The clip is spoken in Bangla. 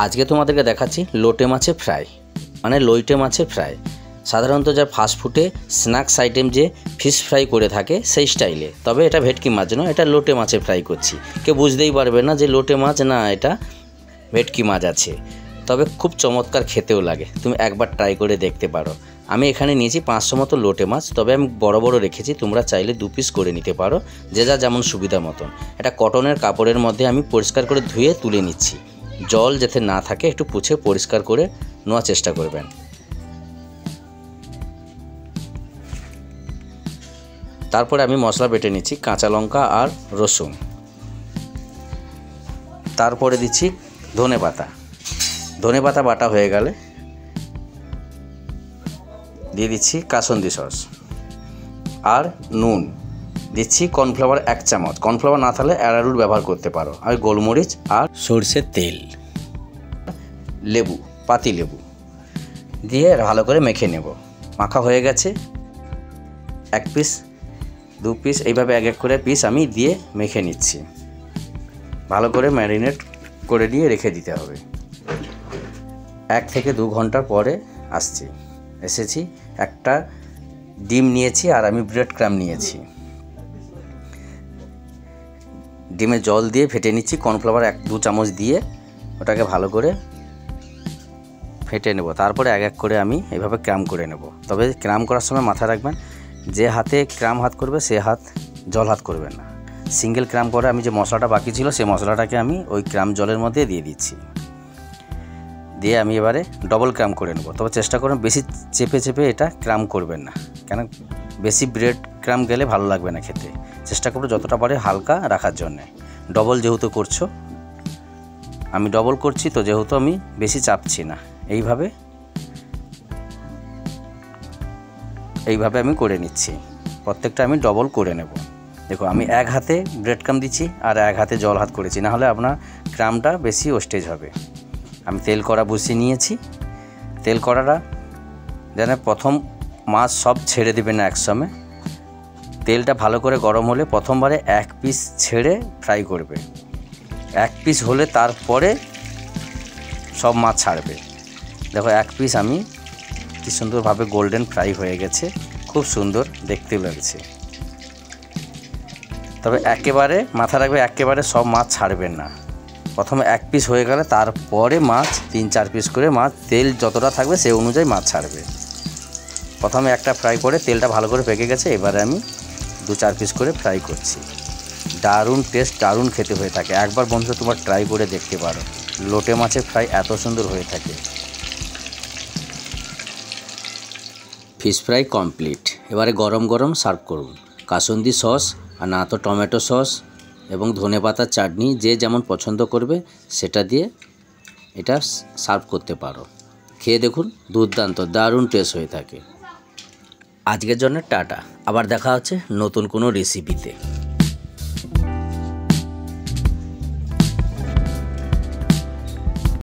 আজকে তোমাদেরকে দেখাচ্ছি লোটে মাছের ফ্রাই, মানে লইটে মাছের ফ্রাই। সাধারণত যা ফাস্টফুডে স্ন্যাক্স আইটেম যে ফিশ ফ্রাই করে থাকে সেই স্টাইলে, তবে এটা ভেটকি মাছ নয়, এটা লোটে মাছের ফ্রাই করছি। কেউ বুঝতেই পারবে না যে লোটে মাছ না, এটা ভেটকি মাছ আছে। তবে খুব চমৎকার খেতেও লাগে, তুমি একবার ট্রাই করে দেখতে পারো। আমি এখানে নিয়েছি 500 মতো লোটে মাছ, তবে আমি বড় বড় রেখেছি, তোমরা চাইলে 2 পিস করে নিতে পারো, যে যা যেমন সুবিধা মতন। এটা কটনের কাপড়ের মধ্যে আমি পরিষ্কার করে ধুয়ে তুলে নিচ্ছি। জল যাতে না থাকে একটু পুছে পরিষ্কার করে নেওয়ার চেষ্টা করবেন। তারপরে আমি মশলা বেটে নিচ্ছি, কাঁচা লঙ্কা আর রসুন। তারপরে দিচ্ছি ধনে পাতা বাটা হয়ে গেলে দিয়ে দিচ্ছি কাসুন্দি সস আর নুন। দিচ্ছি কর্নফ্লাওয়ার 1 চামচ, কর্নফ্লাওয়ার না থাকলে অ্যারারুট ব্যবহার করতে পারো, আর গোলমরিচ আর সরষের তেল, পাতি লেবু দিয়ে ভালো করে মেখে নেব। মাখা হয়ে গেছে। 1 পিস 2 পিস এইভাবে এক এক করে পিস আমি দিয়ে মেখে নিচ্ছি। ভালো করে ম্যারিনেট করে দিয়ে রেখে দিতে হবে। 1 থেকে 2 ঘন্টা পরে এসেছি। একটা ডিম নিয়েছি আর আমি ব্রেড ক্রাম্ব নিয়েছি। ডিমে জল দিয়ে ফেটে নিচ্ছি, কর্নফ্লাওয়ার 1-2 চামচ দিয়ে ওটাকে ভালো করে ফেটে নেব। তারপরে এক এক করে আমি এইভাবে ক্রাম করে নেব। তবে ক্রাম করার সময় মাথায় রাখবেন, যে হাতে ক্রাম হাত করবে সে হাত জল হাত করবেন না। সিঙ্গেল ক্রাম করে আমি যে মশলাটা বাকি ছিল সেই মশলাটাকে আমি ওই ক্রাম জলের মধ্যে দিয়ে দিচ্ছি। দিয়ে আমি এবারে ডবল ক্রাম করে নেব। তবে চেষ্টা করুন বেশি চেপে এটা ক্রাম করবেন না, কেন বেশি ব্রেড ক্রাম গেলে ভালো লাগবে না খেতে। চেষ্টা করবো যতটা পারে হালকা রাখার জন্যে। ডবল যেহেতু করছো, আমি ডবল করছি, তো যেহেতু আমি বেশি চাপছি না। এইভাবে আমি করে নিচ্ছি। প্রত্যেকটা আমি ডবল করে নেব। দেখো আমি এক হাতে ব্রেড ক্রাম দিচ্ছি আর এক হাতে জল হাত করেছি, না হলে আপনার ক্রামটা বেশি ওয়েস্টেজ হবে। আমি তেল কড়া বসিয়ে নিয়েছি। তেল কড়াটা যেন প্রথম মাছ সব ছেড়ে দেবে না একসঙ্গে। তেলটা ভালো করে গরম হলে প্রথমবারে 1 পিস ছেড়ে ফ্রাই করবে। 1 পিস হলে তারপরে সব মাছ ছাড়বে। দেখো 1 পিস আমি কি সুন্দরভাবে গোল্ডেন ফ্রাই হয়ে গেছে, খুব সুন্দর দেখতে লাগছে। তবে একেবারে মাথা রাখবে, একেবারে সব মাছ ছাড়বেন না। প্রথমে 1 পিস হয়ে গেলে তারপরে মাছ 3-4 পিস করে মাছ, তেল যতটা থাকবে সেই অনুযায়ী মাছ ছাড়বে। প্রথমে একটা ফ্রাই করে তেলটা ভালো করে পেকে গেছে, এবারে আমি 2-4 পিস করে ফ্রাই করছি। দারুণ টেস্ট, দারুণ খেতে হয়ে থাকে। একবার বন্ধুরা তোমার ট্রাই করে দেখতে পারো, লোটে মাছের ফ্রাই এত সুন্দর হয়ে থাকে। Fish fry complete. এবারে গরম গরম সার্ভ করুন। কাসুন্দি সস আর না তো টমেটো সস এবং ধনেপাতার চাটনি, যে যেমন পছন্দ করবে সেটা দিয়ে এটা সার্ভ করতে পারো। খেয়ে দেখুন, দুর্দান্ত দারুণ টেস্ট হয়ে থাকে। আজকের জন্য টাটা, আবার দেখা হচ্ছে নতুন কোনো রেসিপিতে।